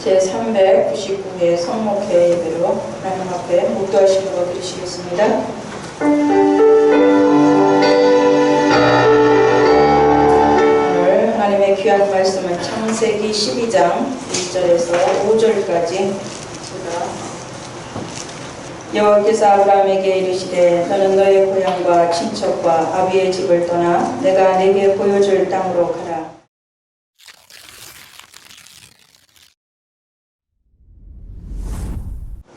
제399회 성목회 예배로 하나님 앞에 목도하심으로 드리시겠습니다. 오늘 하나님의 귀한 말씀은 창세기 12장 1절에서 5절까지 여호와께서 아브라함에게 이르시되 너는 너의 고향과 친척과 아비의 집을 떠나 내가 네게 보여줄 땅으로 가라.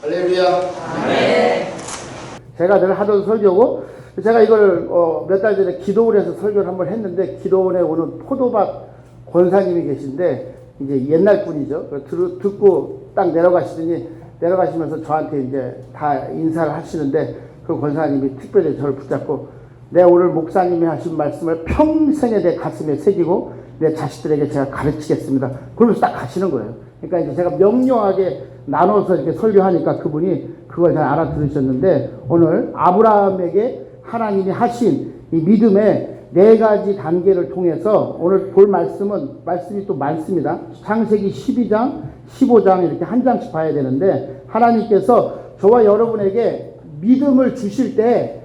할렐루야. 아멘. 제가 늘 하던 설교고, 제가 이걸 몇 달 전에 기도원에서 설교를 한번 했는데, 기도원에 오는 포도밭 권사님이 계신데, 이제 옛날 분이죠. 듣고 딱 내려가시면서 저한테 이제 다 인사를 하시는데, 그 권사님이 특별히 저를 붙잡고, 내 오늘 목사님이 하신 말씀을 평생에 내 가슴에 새기고, 내 자식들에게 제가 가르치겠습니다. 그러면서 딱 가시는 거예요. 그러니까 이제 제가 명료하게 나눠서 이렇게 설교하니까 그분이 그걸 잘 알아들으셨는데, 오늘 아브라함에게 하나님이 하신 이 믿음의 4가지 단계를 통해서 오늘 볼 말씀이 또 많습니다. 창세기 12장, 15장 이렇게 한 장씩 봐야 되는데, 하나님께서 저와 여러분에게 믿음을 주실 때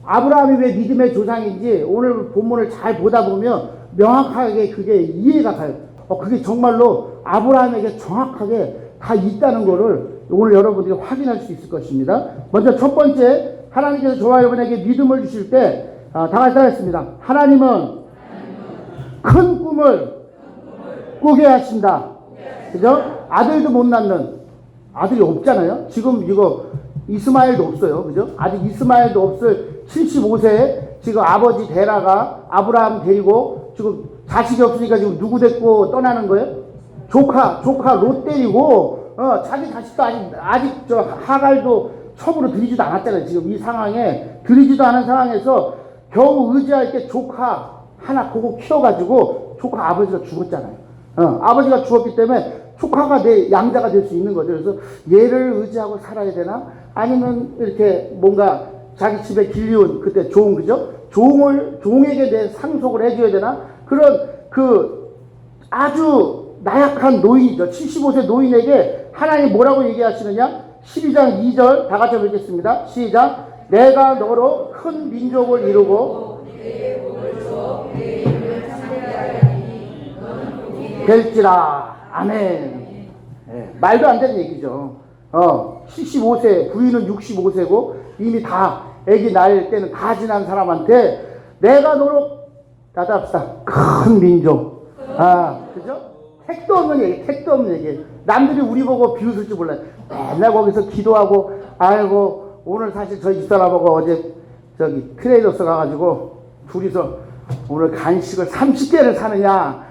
아브라함이 왜 믿음의 조상인지 오늘 본문을 잘 보다 보면 명확하게 그게 이해가 가요. 그게 정말로 아브라함에게 정확하게 다 있다는 것을 오늘 여러분들이 확인할 수 있을 것입니다. 먼저 첫 번째, 하나님께서 저와 여러분에게 믿음을 주실 때 다 같이 하겠습니다. 하나님은 큰 꿈을 꾸게 하신다. 그죠? 아들도 못 낳는, 아들이 없잖아요. 지금 이거 이스마엘도 없어요. 그죠? 아직 이스마엘도 없을 75세에 지금 아버지 데라가 아브라함 데리고 지금 자식이 없으니까 지금 누구 데리고 떠나는 거예요? 조카 롯 데리고, 자기 자식도 아직 저 하갈도 첩으로 들이지도 않았잖아요. 지금 이 상황에 들이지도 않은 상황에서 겨우 의지할 게 조카 하나 그거 키워가지고 조카 아버지가 죽었잖아요. 아버지가 죽었기 때문에 조카가 내 양자가 될 수 있는 거죠. 그래서 얘를 의지하고 살아야 되나? 아니면 이렇게 뭔가 자기 집에 길리온 그때 그죠? 종에게 내 상속을 해줘야 되나? 그런 아주 나약한 노인이죠. 75세 노인에게 하나님 뭐라고 얘기하시느냐? 12장 2절 다 같이 읽겠습니다. 시작. 내가 너로 큰 민족을 이루고 될지라. 아멘. 네, 말도 안 되는 얘기죠. 75세, 부인은 65세고 이미 다 아기 낳을 때는 다 지난 사람한테 내가 너로 다답시다. 큰 민족. 그죠? 택도 없는 얘기. 남들이 우리 보고 비웃을지 몰라요. 맨날 거기서 기도하고, 아이고, 오늘 사실 저희 집사람하고 어제 저기 트레이더스 가가지고 둘이서 오늘 간식을 30개를 사느냐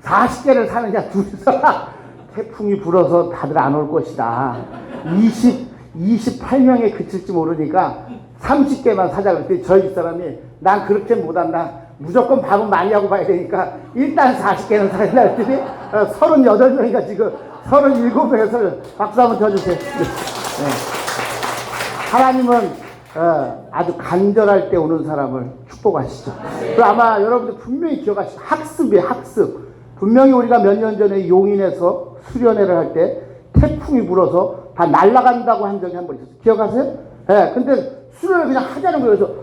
40개를 사느냐 둘이서 태풍이 불어서 다들 안 올 것이다. 28명에 그칠지 모르니까 30개만 사자 그랬더니 저희 집사람이 난 그렇게 못한다. 무조건 밥은 많이 하고 봐야 되니까 일단 40개는 사야 된다 그랬더니 38명이가 지금 37명에서 박수 한번 쳐주세요. 네. 하나님은 아주 간절할 때 오는 사람을 축복하시죠. 그 아마 여러분들 분명히 기억하시죠. 학습이에요. 학습. 분명히 우리가 몇 년 전에 용인에서 수련회를 할 때 태풍이 불어서 다 날아간다고 한 적이 한 번 있었어요. 기억하세요? 예. 근데 수련을 그냥 하자는 거예요. 그래서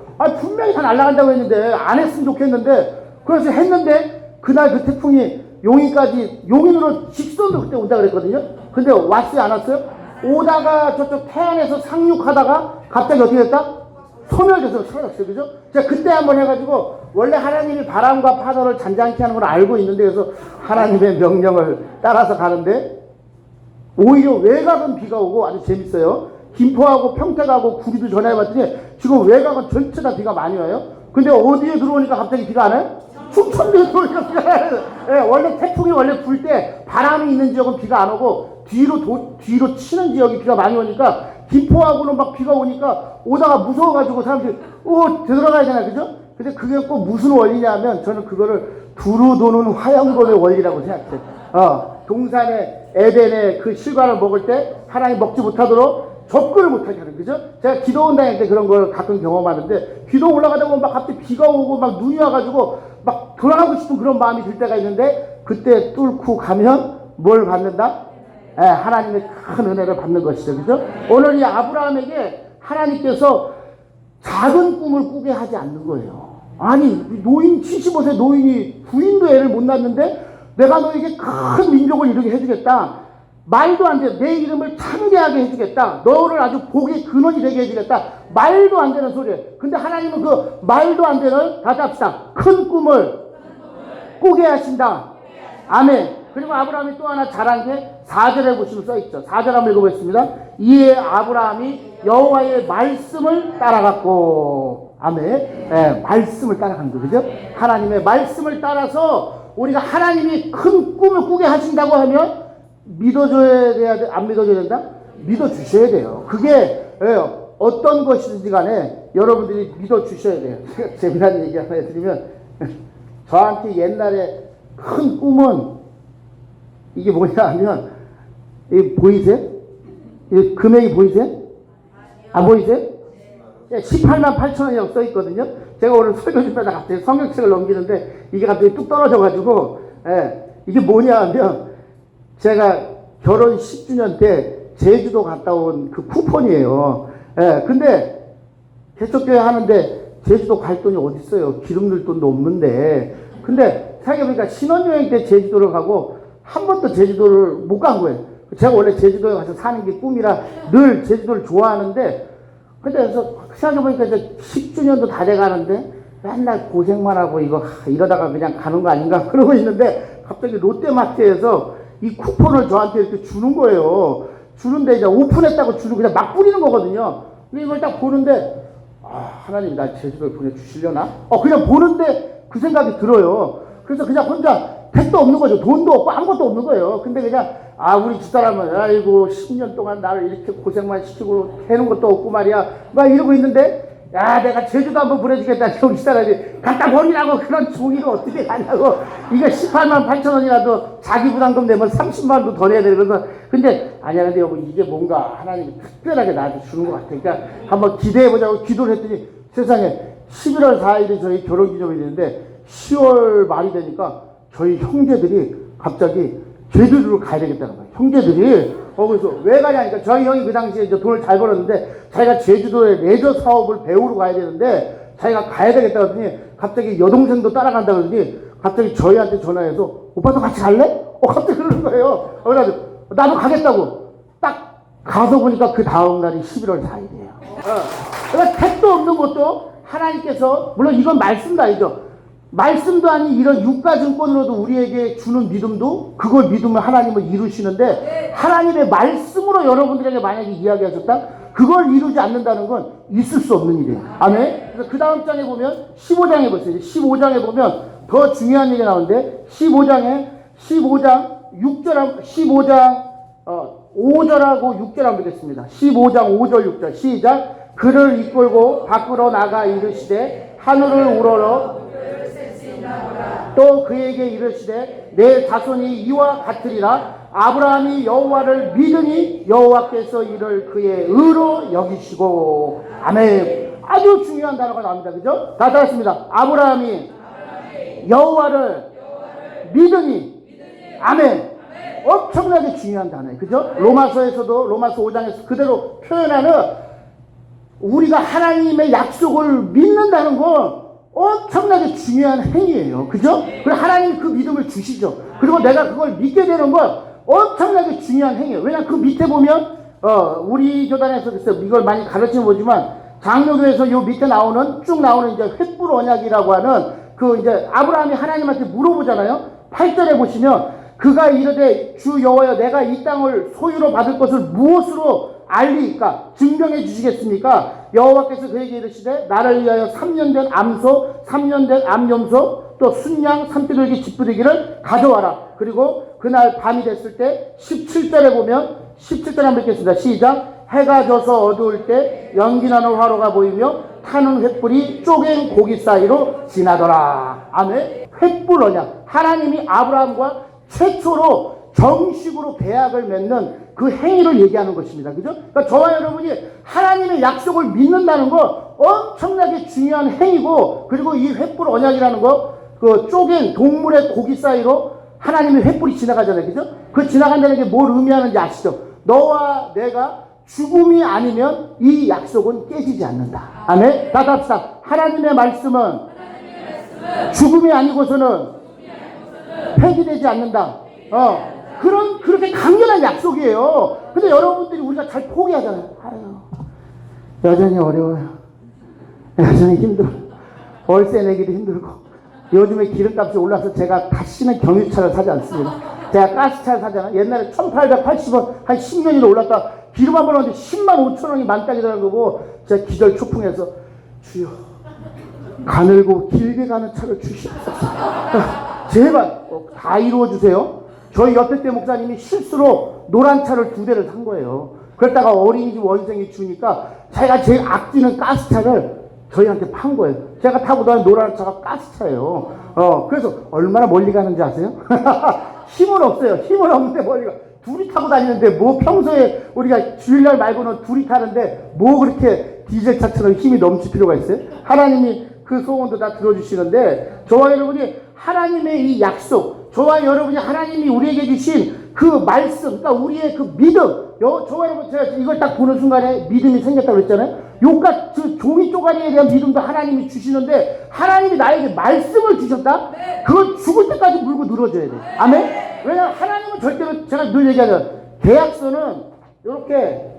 분명히 다 날아간다고 했는데 안 했으면 좋겠는데 그래서 했는데 그날 그 태풍이 용인으로 직선으로 그때 온다 그랬거든요. 근데 왔어요? 안 왔어요? 오다가 저쪽 태안에서 상륙하다가 갑자기 어떻게 됐다? 소멸돼서 사라졌어요. 그죠? 제가 그때 한번 해가지고 원래 하나님이 바람과 파도를 잔잔케 하는 걸 알고 있는데 그래서 하나님의 명령을 따라서 가는데 오히려 외곽은 비가 오고 아주 재밌어요. 김포하고 평택하고 구리도 전화해봤더니 지금 외곽은 전체 다 비가 많이 와요. 근데 어디에 들어오니까 갑자기 비가 안 와요? 충청도에 들어오니까 비가 안 와요. 네, 원래 태풍이 원래 불 때 바람이 있는 지역은 비가 안 오고 뒤로 치는 지역이 비가 많이 오니까 김포하고는 막 비가 오니까 오다가 무서워가지고 사람들이 되돌아가야 그죠? 근데 그게 꼭 무슨 원리냐면 저는 그거를 두루 도는 화양검의 원리라고 생각해요. 동산의 에덴의 그 실과를 먹을 때 하나님 먹지 못하도록 접근을 못하게 하는 거죠. 제가 기도원 다닐 때 그런 걸 가끔 경험하는데 기도 올라가다 보면 막 갑자기 비가 오고 막 눈이 와가지고 막 돌아가고 싶은 그런 마음이 들 때가 있는데 그때 뚫고 가면 뭘 받는다? 하나님의 큰 은혜를 받는 것이죠. 그죠? 오늘 이 아브라함에게 하나님께서 작은 꿈을 꾸게 하지 않는 거예요. 아니, 노인 75세 노인이 부인도 애를 못 낳는데 내가 너에게 큰 민족을 이루게 해주겠다. 말도 안 돼. 내 이름을 창대하게 해주겠다. 너를 아주 복의 근원이 되게 해주겠다. 말도 안 되는 소리예요. 근데 하나님은 그 말도 안 되는, 다시 합시다. 큰 꿈을 꾸게 하신다. 아멘. 그리고 아브라함이 또 하나 잘한 게 4절에 보시면 써있죠. 4절 한번 읽어보겠습니다. 이에 아브라함이 여호와의 말씀을 따라갔고, 아멘. 말씀을 따라간 거, 그죠? 하나님의 말씀을 따라서 우리가 하나님이 큰 꿈을 꾸게 하신다고 하면 믿어줘야 돼야 안 믿어줘야 된다? 믿어주셔야 돼요. 그게 어떤 것이든지 간에 여러분들이 믿어주셔야 돼요. 재미난 얘기 하나 해드리면 저한테 옛날에 큰 꿈은 이게 뭐냐 하면 이 보이세요? 이 금액이 보이세요? 안 보이세요? 18만 8천 원이라고 써있거든요. 제가 오늘 설교 좀 하다가 갑자기 성경책을 넘기는데 이게 갑자기 뚝 떨어져가지고 이게 뭐냐 하면 제가 결혼 10주년 때 제주도 갔다 온 그 쿠폰이에요. 근데 개척교회 하는데 제주도 갈 돈이 어디 있어요? 기름 넣을 돈도 없는데. 근데 생각해보니까 신혼여행 때 제주도를 가고 한 번도 제주도를 못 간 거예요. 제가 원래 제주도에 가서 사는 게 꿈이라 늘 제주도를 좋아하는데 근데 그래서 생각해보니까 이제 10주년도 다 돼가는데 맨날 고생만 하고 이러다가 그냥 가는 거 아닌가 그러고 있는데 갑자기 롯데마트에서 이 쿠폰을 저한테 이렇게 주는 거예요. 주는데 이제 오픈했다고 주는 그냥 막 뿌리는 거거든요. 근데 이걸 딱 보는데 하나님 나 제주도에 보내주시려나? 그냥 보는데 그 생각이 들어요. 그래서 그냥 혼자 택도 없는 거죠. 돈도 없고 아무것도 없는 거예요. 근데 그냥 우리 집사람은 아이고 10년 동안 나를 이렇게 고생만 시키고 해놓은 것도 없고 말이야 막 이러고 있는데 내가 제주도 한번 보내주겠다. 우리 집사람이 갖다 버리라고 그런 종이를 어떻게 하냐고. 이거 18만 8천 원이라도 자기 부담금 내면 30만 원도 더 내야 돼. 그래서 근데 아니야 근데 여보 이게 뭔가 하나님이 특별하게 나한테 주는 것 같아. 그러니까 한번 기대해보자고 기도를 했더니 세상에 11월 4일이 저희 결혼기념일인데 10월 말이 되니까 저희 형제들이 갑자기 제주도를 가야 되겠다는 거예요. 형제들이. 그래서 왜 가냐니까 저희 형이 그 당시에 이제 돈을 잘 벌었는데 자기가 제주도에 레저 사업을 배우러 가야 되는데 자기가 가야 되겠다 그러더니 갑자기 여동생도 따라간다 그러더니 갑자기 저희한테 전화해서 오빠도 같이 갈래? 갑자기 그러는 거예요. 그래가지고 나도 가겠다고. 딱 가서 보니까 그 다음 날이 11월 4일이에요. 그러니까 택도 없는 것도 하나님께서 물론 이건 말씀도 아니죠. 말씀도 아닌 이런 유가증권으로도 우리에게 주는 믿음도 그걸 믿으면 하나님을 이루시는데 하나님의 말씀으로 여러분들에게 만약에 이야기하셨다? 그걸 이루지 않는다는 건 있을 수 없는 일이에요. 아멘. 그래서 그 다음 장에 보면 15장에 보세요. 15장에 보면 더 중요한 얘기가 나오는데 15장 5절하고 6절 한번 보겠습니다. 15장 5절 6절 시작. 그를 이끌고 밖으로 나가 이르시되 하늘을 우러러 또 그에게 이르시되 내 자손이 이와 같으리라. 아브라함이 여호와를 믿으니 여호와께서 이를 그의 의로 여기시고. 아멘. 아주 중요한 단어가 나옵니다. 그죠? 다 따랐습니다. 아브라함이 여호와를 믿으니. 아멘. 엄청나게 중요한 단어예요. 그죠? 로마서에서도 로마서 5장에서 그대로 표현하는 우리가 하나님의 약속을 믿는다는 건 엄청나게 중요한 행위예요. 그죠? 그리고 하나님이 그 믿음을 주시죠. 그리고 내가 그걸 믿게 되는 건 엄청나게 중요한 행위예요. 왜냐하면 그 밑에 보면 우리 교단에서 글쎄 이걸 많이 가르치는 거지만 장로교에서 요 밑에 쭉 나오는 이제 횃불 언약이라고 하는 그 이제 아브라함이 하나님한테 물어보잖아요. 8절에 보시면 그가 이르되 주 여호와여 내가 이 땅을 소유로 받을 것을 무엇으로 알리까? 증명해 주시겠습니까? 여호와께서 그에게 이르시되 나를 위하여 3년 된 암소 3년 된 암염소 또 순양 3띠들기 집부대기를 가져와라. 그리고 그날 밤이 됐을 때 17절에 보면 17절 한번 읽겠습니다. 시작. 해가 져서 어두울 때 연기나는 화로가 보이며 타는 횃불이 쪼갠 고기 사이로 지나더라. 아멘. 횃불 언약. 하나님이 아브라함과 최초로 정식으로 계약을 맺는 그 행위를 얘기하는 것입니다. 그죠? 그러니까 저와 여러분이 하나님의 약속을 믿는다는 거 엄청나게 중요한 행위고, 그리고 이 횃불 언약이라는 거, 그 쪼갠 동물의 고기 사이로 하나님의 횃불이 지나가잖아요. 그죠? 그 지나간다는 게 뭘 의미하는지 아시죠? 너와 내가 죽음이 아니면 이 약속은 깨지지 않는다. 아멘? 다 합시다. 하나님의 말씀은 죽음이 아니고서는 폐기되지 않는다. 그렇게 강렬한 약속이에요. 근데 여러분들이 우리가 잘 포기하잖아요. 아유, 여전히 어려워요. 여전히 힘들어. 월세 내기도 힘들고. 요즘에 기름값이 올라서 제가 다시는 경유차를 사지 않습니다. 제가 가스차를 사잖아요. 옛날에 1880원, 한 10년이나 올랐다. 기름 한 번 넣었는데 10만 5천 원이 만땅이더라는 거고, 제가 기절 초풍해서, 주여, 가늘고 길게 가는 차를 주시옵소서. 제발, 다 이루어주세요. 저희 옆에 때 목사님이 실수로 노란 차를 2대를 산 거예요. 그러다가 어린이집 원생이 주니까 제가 제일 아끼는 가스차를 저희한테 판 거예요. 제가 타고 다니는 노란 차가 가스차예요. 그래서 얼마나 멀리 가는지 아세요? 힘은 없어요. 힘은 없는데 멀리 가. 둘이 타고 다니는데 뭐 평소에 우리가 주일날 말고는 둘이 타는데 뭐 그렇게 디젤차처럼 힘이 넘칠 필요가 있어요? 하나님이 그 소원도 다 들어주시는데, 저와 여러분이 하나님의 이 약속, 저와 여러분이 하나님이 우리에게 주신 그 말씀, 그러니까 우리의 그 믿음, 저와 여러분 제가 이걸 딱 보는 순간에 믿음이 생겼다고 했잖아요. 요까 그 종이 쪼가리에 대한 믿음도 하나님이 주시는데, 하나님이 나에게 말씀을 주셨다? 그걸 죽을 때까지 물고 늘어져야 돼. 아멘? 왜냐하면 하나님은 절대로, 제가 늘 얘기하잖아요. 계약서는 이렇게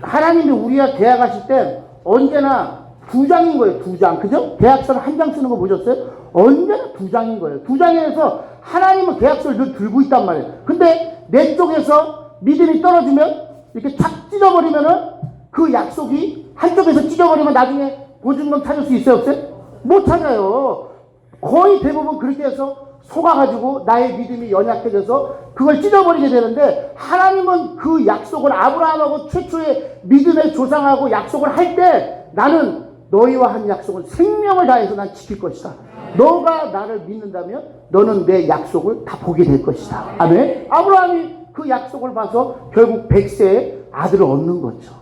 하나님이 우리와 계약하실 때 언제나 2장인 거예요. 2장. 그죠? 계약서를 1장 쓰는 거 보셨어요? 언제나 2장인 거예요. 2장에서 하나님은 계약서를 늘 들고 있단 말이에요. 근데 내 쪽에서 믿음이 떨어지면 이렇게 착 찢어버리면은 그 약속이 한쪽에서 찢어버리면 나중에 보증금 찾을 수 있어요? 없어요? 못 찾아요. 거의 대부분 그렇게 해서 속아가지고 나의 믿음이 연약해져서 그걸 찢어버리게 되는데, 하나님은 그 약속을 아브라함하고 최초의 믿음의 조상하고 약속을 할 때, 나는 너희와 한 약속은 생명을 다해서 난 지킬 것이다. 너가 나를 믿는다면 너는 내 약속을 다 보게 될 것이다. 아멘. 아브라함이 그 약속을 봐서 결국 100세의 아들을 얻는 거죠.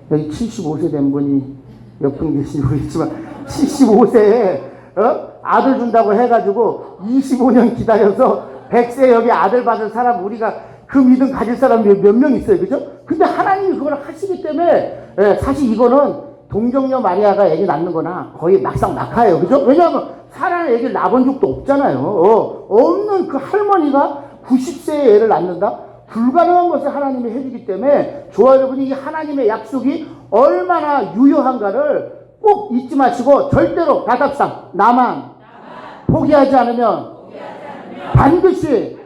여기 75세 된 분이 몇 분 계신지 모르겠지만 75세에 아들 준다고 해가지고 25년 기다려서 100세 여기 아들 받은 사람, 우리가 그 믿음 가질 사람이 몇 명 있어요. 그죠? 근데 하나님이 그걸 하시기 때문에, 사실 이거는 동정녀 마리아가 애기 낳는 거나 거의 막상 낙하예요. 그죠? 왜냐하면 사라는 애기를 낳은 적도 없잖아요. 없는 그 할머니가 90세에 애를 낳는다? 불가능한 것을 하나님이 해주기 때문에, 저와 여러분이 이 하나님의 약속이 얼마나 유효한가를 꼭 잊지 마시고, 절대로 다답상 나만 포기하지 않으면 반드시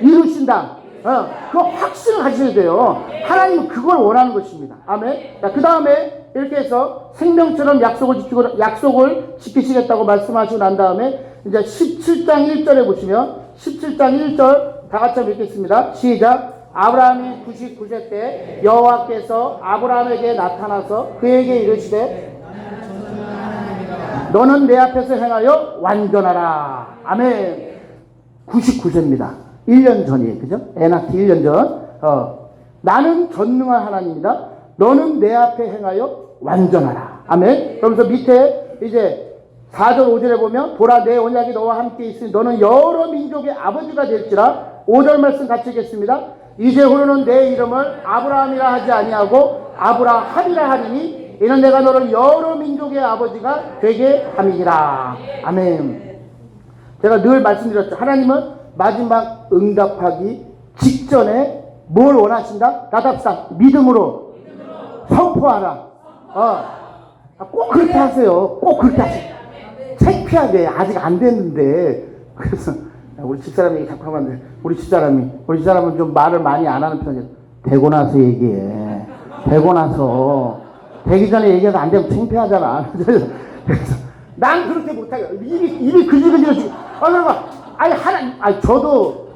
이루신다. 그거 확신을 가지셔야 돼요. 하나님은 그걸 원하는 것입니다. 아멘. 자, 그 다음에 이렇게 해서 생명처럼 약속을 지키시겠다고 말씀하시고 난 다음에 이제 17장 1절에 보시면 17장 1절 다 같이 한번 읽겠습니다. 시작. 아브라함이 99세 때 여호와께서 아브라함에게 나타나서 그에게 이르시되 너는 내 앞에서 행하여 완전하라. 아멘. 99세입니다. 1년 전이에요. 그죠? 애 낳기 1년 전. 나는 전능한 하나님이다. 너는 내 앞에 행하여 완전하라. 아멘. 그러면서 밑에 이제 4절 5절에 보면 보라 내 언약이 너와 함께 있으니 너는 여러 민족의 아버지가 될지라. 5절 말씀 같이 읽겠습니다. 이제후로는 내 이름을 아브라함이라 하지 아니하고 아브라함이라 하리니 이는 내가 너를 여러 민족의 아버지가 되게 함이니라. 아멘. 제가 늘 말씀드렸죠. 하나님은 마지막 응답하기 직전에 뭘 원하신다? 나답상 믿음으로 선포하라. 꼭 그렇게 하세요. 꼭 그렇게 하세요. 창피하게 아직 안 됐는데. 그래서 우리 집사람이 얘기 자꾸 하면 안 돼. 우리 집사람은 좀 말을 많이 안 하는 편이에요. 되고 나서 얘기해. 되고 나서. 되기 전에 얘기해서 안 되면 창피하잖아. 그래서 난 그렇게 못하게. 입이 그지그지러지. 저도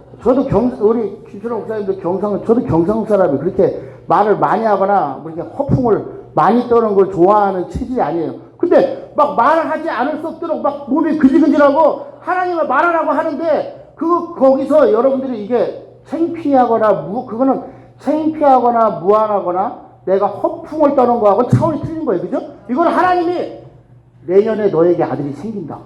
우리 김철호 목사님도 저도 경상 사람이 그렇게 말을 많이 하거나 뭐 이렇게 허풍을 많이 떠는 걸 좋아하는 체질이 아니에요. 근데 막 말을 하지 않을 수 없도록 막 몸이 근질근질하고 하나님을 말하라고 하는데 거기서 여러분들이 이게 그거는 창피하거나 무안하거나 내가 허풍을 떠는 거하고 차원이 틀린 거예요. 그죠? 이건 하나님이 내년에 너에게 아들이 생긴다.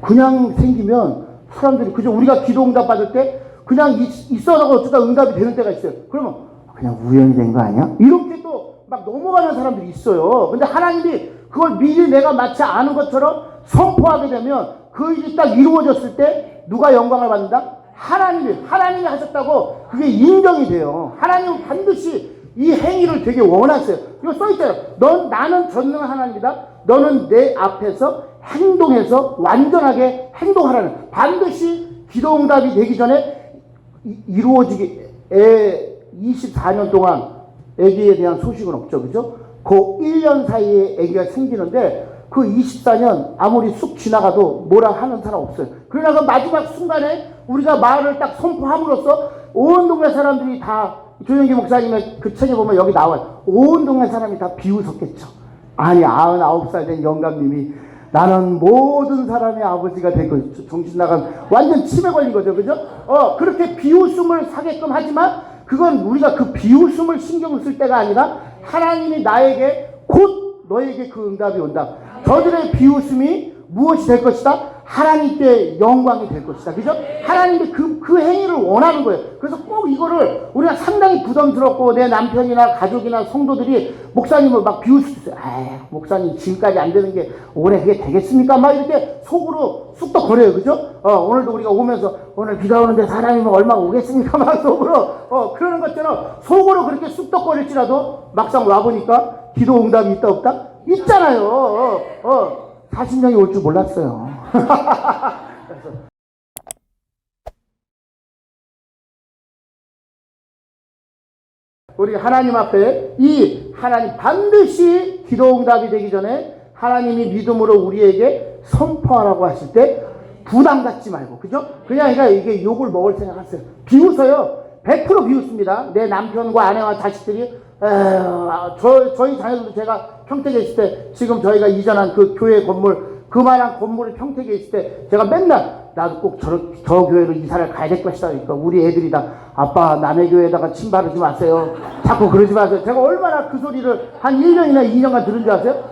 그냥 생기면 사람들이 그죠? 우리가 기도 응답 받을 때 그냥 있어다가 어쩌다 응답이 되는 때가 있어요. 그러면 그냥 우연히 된 거 아니야? 이렇게 또 막 넘어가는 사람들이 있어요. 근데 하나님이 그걸 미리 내가 마치 아는 것처럼 선포하게 되면 그 일이 딱 이루어졌을 때 누가 영광을 받는다? 하나님이 하셨다고 그게 인정이 돼요. 하나님은 반드시 이 행위를 되게 원하세요. 이거 써있잖아요. 나는 전능한 하나님이다. 너는 내 앞에서 행동해서 완전하게 행동하라는. 반드시 기도응답이 되기 전에 이루어지게 24년 동안 아기에 대한 소식은 없죠. 그죠? 그 1년 사이에 아기가 생기는데 그 24년 아무리 쑥 지나가도 뭐라 하는 사람 없어요. 그러나 그 마지막 순간에 우리가 말을 딱 선포함으로써 온 동네 사람들이 다 조영기 목사님의 그 책에 보면 여기 나와요. 온 동네 사람이 다 비웃었겠죠. 아니 99살 된 영감님이 나는 모든 사람의 아버지가 될 것이죠. 정신 나간 완전 치매 걸린 거죠. 그죠? 그렇게 비웃음을 사게끔 하지만 그건 우리가 그 비웃음을 신경을 쓸 때가 아니라 하나님이 나에게 곧 너에게 그 응답이 온다. 저들의 비웃음이 무엇이 될 것이다? 하나님께 영광이 될 것이다. 그죠? 하나님이 그 행위를 원하는 거예요. 그래서 꼭 이거를 우리가 상당히 부담스럽고 내 남편이나 가족이나 성도들이 목사님을 막 비웃을 수 있어요. 목사님 지금까지 안 되는 게 올해 그게 되겠습니까? 막 이렇게 속으로 쑥덕거려요. 그죠? 오늘도 우리가 오면서 오늘 비가 오는데 사람이 얼마 오겠습니까? 막 속으로 그러는 것처럼 속으로 그렇게 쑥덕거릴지라도 막상 와보니까 기도 응답이 있다 없다? 있잖아요. 40명이 올 줄 몰랐어요. 우리 하나님 앞에 하나님 반드시 기도응답이 되기 전에 하나님이 믿음으로 우리에게 선포하라고 하실 때 부담 갖지 말고, 그죠? 그냥 이게 욕을 먹을 생각하세요. 비웃어요. 100% 비웃습니다. 내 남편과 아내와 자식들이 저희 자녀들도 제가 평택에 있을 때 지금 저희가 이전한 그 교회 건물 그만한 건물을 평택에 있을 때 제가 맨날 나도 꼭 저 교회로 이사를 가야 될 것이다. 그러니까 우리 애들이 다 아빠 남의 교회에다가 침 바르지 마세요. 자꾸 그러지 마세요. 제가 얼마나 그 소리를 한 1년이나 2년간 들은 줄 아세요?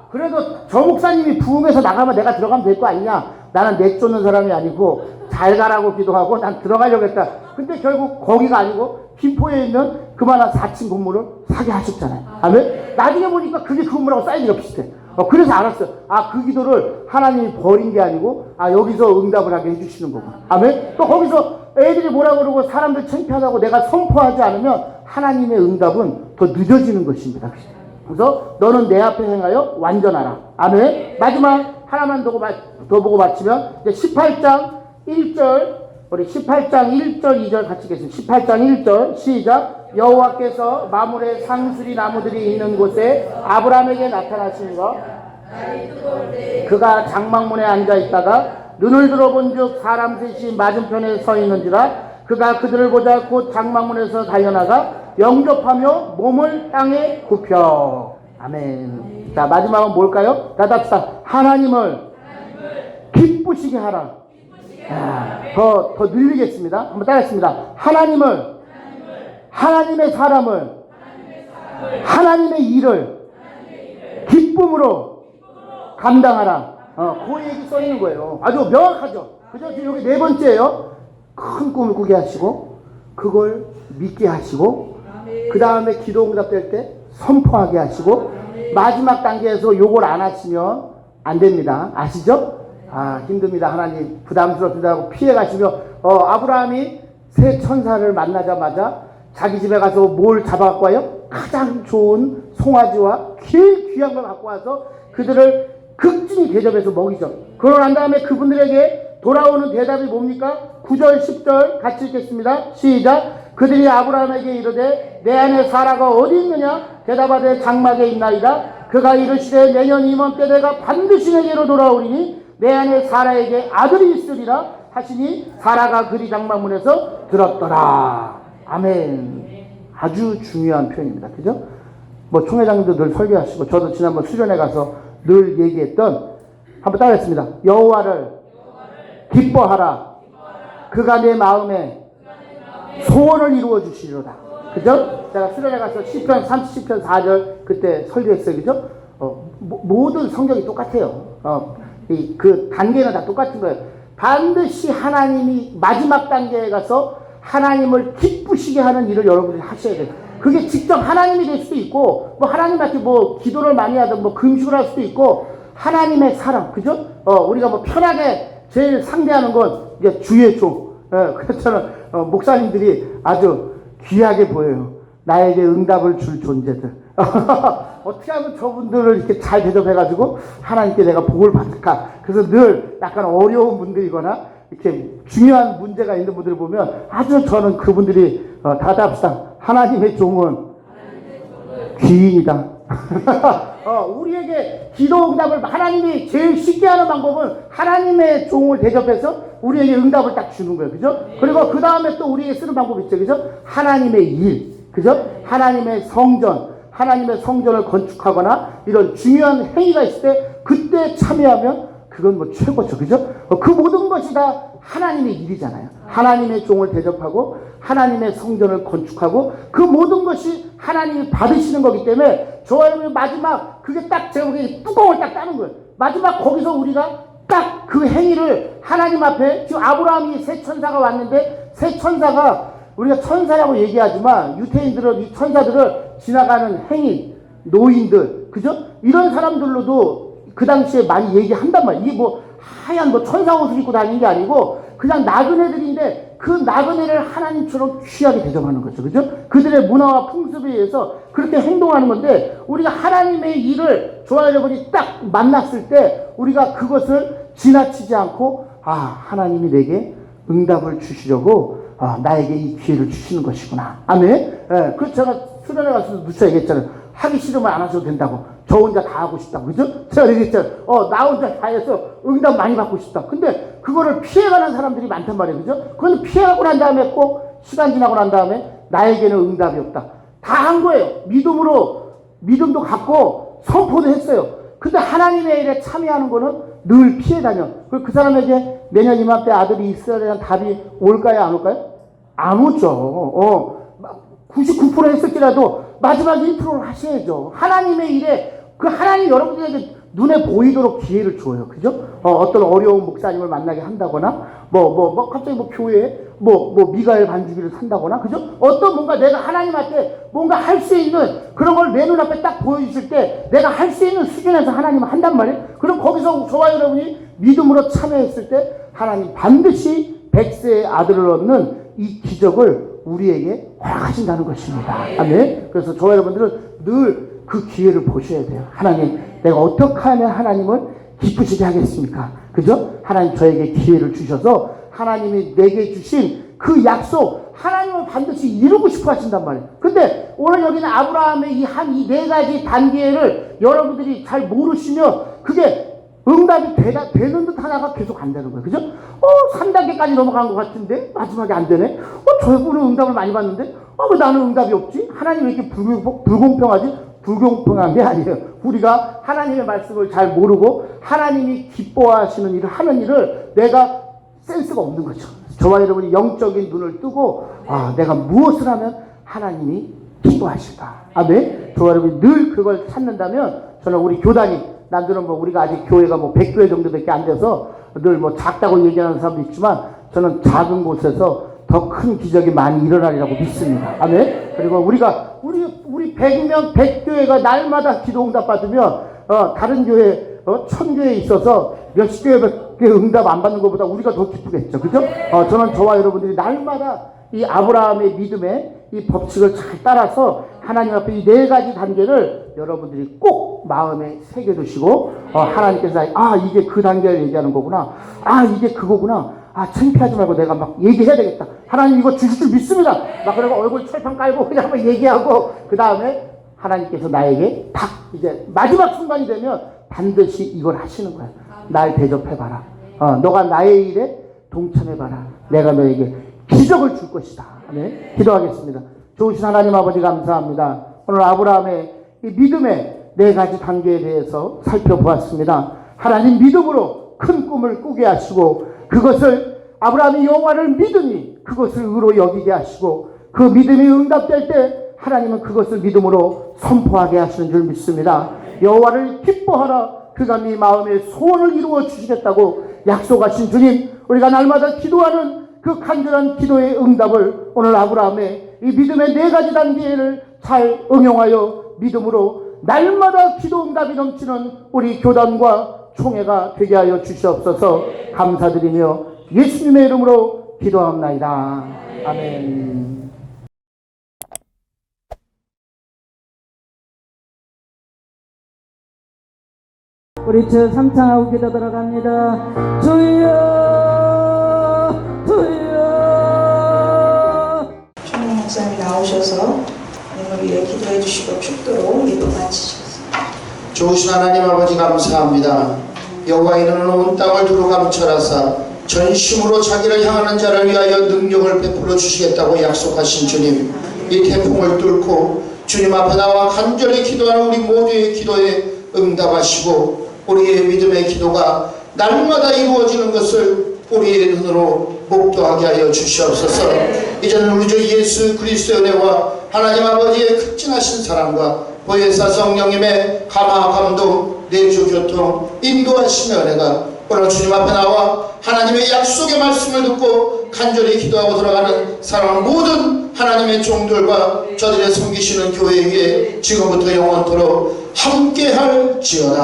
그래도 저 목사님이 부흥해서 나가면 내가 들어가면 될 거 아니냐. 나는 내쫓는 사람이 아니고 잘 가라고 기도하고 난 들어가려고 했다. 근데 결국 거기가 아니고 김포에 있는 그만한 4층 건물을 사게 하셨잖아요. 아멘? 나중에 보니까 그게 그 건물하고 사이즈가 비슷해. 그래서 알았어요. 그 기도를 하나님이 버린 게 아니고 여기서 응답을 하게 해주시는 거구나. 아멘? 또 거기서 애들이 뭐라 그러고 사람들 창피하다고 내가 선포하지 않으면 하나님의 응답은 더 늦어지는 것입니다. 그래서 너는 내 앞에 행하여 완전하라. 아멘? 마지막 하나만 더 보고 마치면 이제 18장 1절 우리 18장 1절 2절 같이 읽겠습니다. 18장 1절 시작. 여호와께서 마물의 상수리 나무들이 있는 곳에 아브라함에게 나타나시니라. 그가 장막문에 앉아 있다가 눈을 들어본즉 사람 셋이 맞은편에 서 있는지라. 그가 그들을 보자 곧 장막문에서 달려나가 영접하며 몸을 땅에 굽혀. 아멘. 자, 마지막은 뭘까요? 답합시다. 하나님을 기쁘시게 하라. 더 늘리겠습니다. 한번 따라했습니다. 하나님의 사람을, 하나님의 일을 기쁨으로 감당하라. 그 얘기 써 있는 거예요. 아주 명확하죠. 그죠? 지금 여기 네 번째예요. 큰 꿈을 꾸게 하시고, 그걸 믿게 하시고, 그 다음에 기도 응답될 때 선포하게 하시고, 마지막 단계에서 요걸 안 하시면 안 됩니다. 아시죠? 힘듭니다. 하나님 부담스럽다고 피해 가시며, 아브라함이 새 천사를 만나자마자 자기 집에 가서 뭘 잡아갖고 와요? 가장 좋은 송아지와 귀한 걸 갖고 와서 그들을 극진히 대접해서 먹이죠. 그러고 난 다음에 그분들에게 돌아오는 대답이 뭡니까? 9절 10절 같이 읽겠습니다. 시작. 그들이 아브라함에게 이르되 내 아내 사라가 어디 있느냐? 대답하되 장막에 있나이다. 그가 이르시되 내년 이맘때 내가 반드시 내게로 돌아오리니 내 아내 사라에게 아들이 있으리라 하시니 사라가 그리 장막문에서 들었더라. 아멘. 아주 중요한 표현입니다. 그죠? 뭐 총회장님도 늘 설교하시고 저도 지난번 수련회 가서 늘 얘기했던, 한번 따라했습니다. 여호와를 기뻐하라. 그가 내 마음에 소원을 이루어 주시리로다. 그죠? 제가 수련회 가서 시편 30편 4절 그때 설교했어요. 그죠? 모든 성경이 똑같아요. 그 단계는 다 똑같은 거예요. 반드시 하나님이 마지막 단계에 가서 하나님을 기쁘시게 하는 일을 여러분들이 하셔야 돼요. 그게 직접 하나님이 될 수도 있고, 뭐 하나님한테 뭐 기도를 많이 하든 뭐 금식을 할 수도 있고, 하나님의 사람, 그죠? 우리가 뭐 편하게 제일 상대하는 건 이제 주의 종. 그래서 저는 목사님들이 아주 귀하게 보여요. 나에게 응답을 줄 존재들. 어떻게 하면 저분들을 이렇게 잘 대접해가지고 하나님께 내가 복을 받을까. 그래서 늘 약간 어려운 분들이거나 이렇게 중요한 문제가 있는 분들을 보면 아주 저는 그분들이 답답합시다. 하나님의 종은 귀인이다. 우리에게 기도 응답을 하나님이 제일 쉽게 하는 방법은 하나님의 종을 대접해서 우리에게 응답을 딱 주는 거예요. 그죠? 그리고 그 다음에 또 우리에게 쓰는 방법이 있죠. 그죠? 하나님의 일. 그죠? 하나님의 성전을 건축하거나 이런 중요한 행위가 있을 때 그때 참여하면 그건 뭐 최고죠. 그죠? 그 모든 것이 다 하나님의 일이잖아요. 하나님의 종을 대접하고 하나님의 성전을 건축하고 그 모든 것이 하나님이 받으시는 거기 때문에 저와 여러분이 마지막 그게 딱 제가 보기에 뚜껑을 딱 따는 거예요. 마지막 거기서 우리가 딱 그 행위를 하나님 앞에, 지금 아브라함이 새 천사가 왔는데 새 천사가, 우리가 천사라고 얘기하지만 유태인들은 이 천사들을 지나가는 행인, 노인들, 그죠? 이런 사람들로도 그 당시에 많이 얘기한단 말이에요. 이게 뭐 하얀 뭐 천사 옷을 입고 다니는 게 아니고 그냥 나그네들인데 그 나그네를 하나님처럼 귀하게 대접하는 거죠. 그죠? 그들의 문화와 풍습에 의해서 그렇게 행동하는 건데, 우리가 하나님의 일을 저와 여러분이 딱 만났을 때 우리가 그것을 지나치지 않고, 하나님이 내게 응답을 주시려고 나에게 이 기회를 주시는 것이구나. 아멘. 그래서 제가 수련회 가서 누차 얘기했잖아요. 하기 싫으면 안 하셔도 된다고. 저 혼자 다 하고 싶다고. 그죠? 제가 얘기했잖아요. 나 혼자 다 해서 응답 많이 받고 싶다. 근데 그거를 피해가는 사람들이 많단 말이에요. 그죠? 그건 피해가고 난 다음에 꼭 시간 지나고 난 다음에 나에게는 응답이 없다. 다 한 거예요. 믿음도 갖고 선포도 했어요. 근데 하나님의 일에 참여하는 거는 늘 피해 다녀. 그 사람에게 내년 이맘때 아들이 있어야 되는 답이 올까요? 안 올까요? 안 오죠. 99% 했을지라도 마지막 1%를 하셔야죠. 하나님의 일에, 그 하나님 여러분들에게 눈에 보이도록 기회를 줘요. 그죠? 어떤 어려운 목사님을 만나게 한다거나, 갑자기 교회에, 미가엘 반주기를 산다거나, 그죠? 어떤 뭔가 내가 하나님한테 뭔가 할 수 있는 그런 걸 내 눈앞에 딱 보여주실 때 내가 할 수 있는 수준에서 하나님은 한단 말이에요. 그럼 거기서 저와 여러분이 믿음으로 참여했을 때 하나님 반드시 100세의 아들을 얻는 이 기적을 우리에게 허락하신다는 것입니다. 아멘. 그래서 저와 여러분들은 늘 그 기회를 보셔야 돼요. 하나님, 내가 어떻게 하면 하나님을 기쁘시게 하겠습니까? 그죠? 하나님 저에게 기회를 주셔서 하나님이 내게 주신 그 약속, 하나님은 반드시 이루고 싶어 하신단 말이에요. 근데 오늘 여기는 아브라함의 이 네 가지 단계를 여러분들이 잘 모르시면 그게 응답이 되는 듯 하다가 계속 안 되는 거예요. 그죠? 3단계까지 넘어간 것 같은데 마지막에 안 되네. 저분은 응답을 많이 받는데 왜 나는 응답이 없지? 하나님 왜 이렇게 불공평하지? 불공평한 게 아니에요. 우리가 하나님의 말씀을 잘 모르고 하나님이 기뻐하시는 일을 하는 일을 내가 센스가 없는 거죠. 저와 여러분이 영적인 눈을 뜨고 내가 무엇을 하면 하나님이 기뻐하실까? 아멘. 저와 여러분이 늘 그걸 찾는다면 저는 우리 교단이 남들은 우리가 아직 교회가 100교회 정도밖에 안 돼서 늘 작다고 얘기하는 사람도 있지만 저는 작은 곳에서 더 큰 기적이 많이 일어나리라고 믿습니다. 아멘. 그리고 우리 100명 100교회가 날마다 기도 응답 받으면 다른 교회 1000교회에 있어서 몇십 교회밖에 응답 안 받는 것보다 우리가 더 기쁘겠죠. 그죠? 저는 저와 여러분들이 날마다 이 아브라함의 믿음의 이 법칙을 잘 따라서 하나님 앞에 이 네 가지 단계를 여러분들이 꼭 마음에 새겨두시고 하나님께서 이게 그 단계를 얘기하는 거구나. 이게 그거구나. 창피하지 말고 내가 막 얘기해야 되겠다. 하나님 이거 주실 줄 믿습니다. 막 그러고 얼굴 철판 깔고 그냥 한번 얘기하고 그 다음에 하나님께서 나에게 딱 이제 마지막 순간이 되면 반드시 이걸 하시는 거야. 날 대접해봐라. 너가 나의 일에 동참해봐라. 내가 너에게 기적을 줄 것이다. 네? 기도하겠습니다. 좋으신 하나님 아버지 감사합니다. 오늘 아브라함의 이 믿음의 네 가지 단계에 대해서 살펴보았습니다. 하나님 믿음으로 큰 꿈을 꾸게 하시고 그것을 아브라함이 여호와를 믿으니 그것을 의로 여기게 하시고 그 믿음이 응답될 때 하나님은 그것을 믿음으로 선포하게 하시는 줄 믿습니다. 여호와를 기뻐하라. 그가 네 마음의 소원을 이루어 주시겠다고 약속하신 주님, 우리가 날마다 기도하는 그 간절한 기도의 응답을 오늘 아브라함의 이 믿음의 네 가지 단계를 잘 응용하여 믿음으로 날마다 기도 응답이 넘치는 우리 교단과 총회가 되게 하여 주시옵소서. 감사드리며 예수님의 이름으로 기도합나이다. 아멘. 우리 저 3창하고 기도 들어갑니다. 주여 주여. 총무 목사님 나오셔서 오늘 위해 기도해 주시고 축도로 기도 마치시겠습니다. 좋으신 하나님 아버지 감사합니다. 여호와 이르는 온 땅을 두루 감찰하사 전심으로 자기를 향하는 자를 위하여 능력을 베풀어 주시겠다고 약속하신 주님, 이 태풍을 뚫고 주님 앞에 나와 간절히 기도하는 우리 모두의 기도에 응답하시고 우리의 믿음의 기도가 날마다 이루어지는 것을 우리의 눈으로 목도하게 하여 주시옵소서. 이제는 우리 주 예수 그리스도의 은혜와 하나님 아버지의 극진하신 사랑과 보혜사 성령님의 감화 감동 내주 교통 인도하시며 은혜가 오늘 주님 앞에 나와 하나님의 약속의 말씀을 듣고 간절히 기도하고 돌아가는 사랑하는 모든 하나님의 종들과 저들의 섬기시는 교회 위에 지금부터 영원토록 함께할지어다.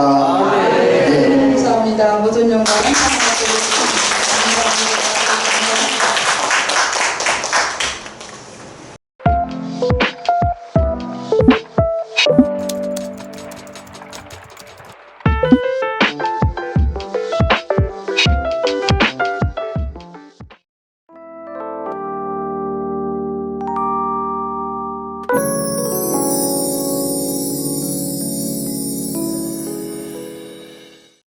감사합니다. 모든 영광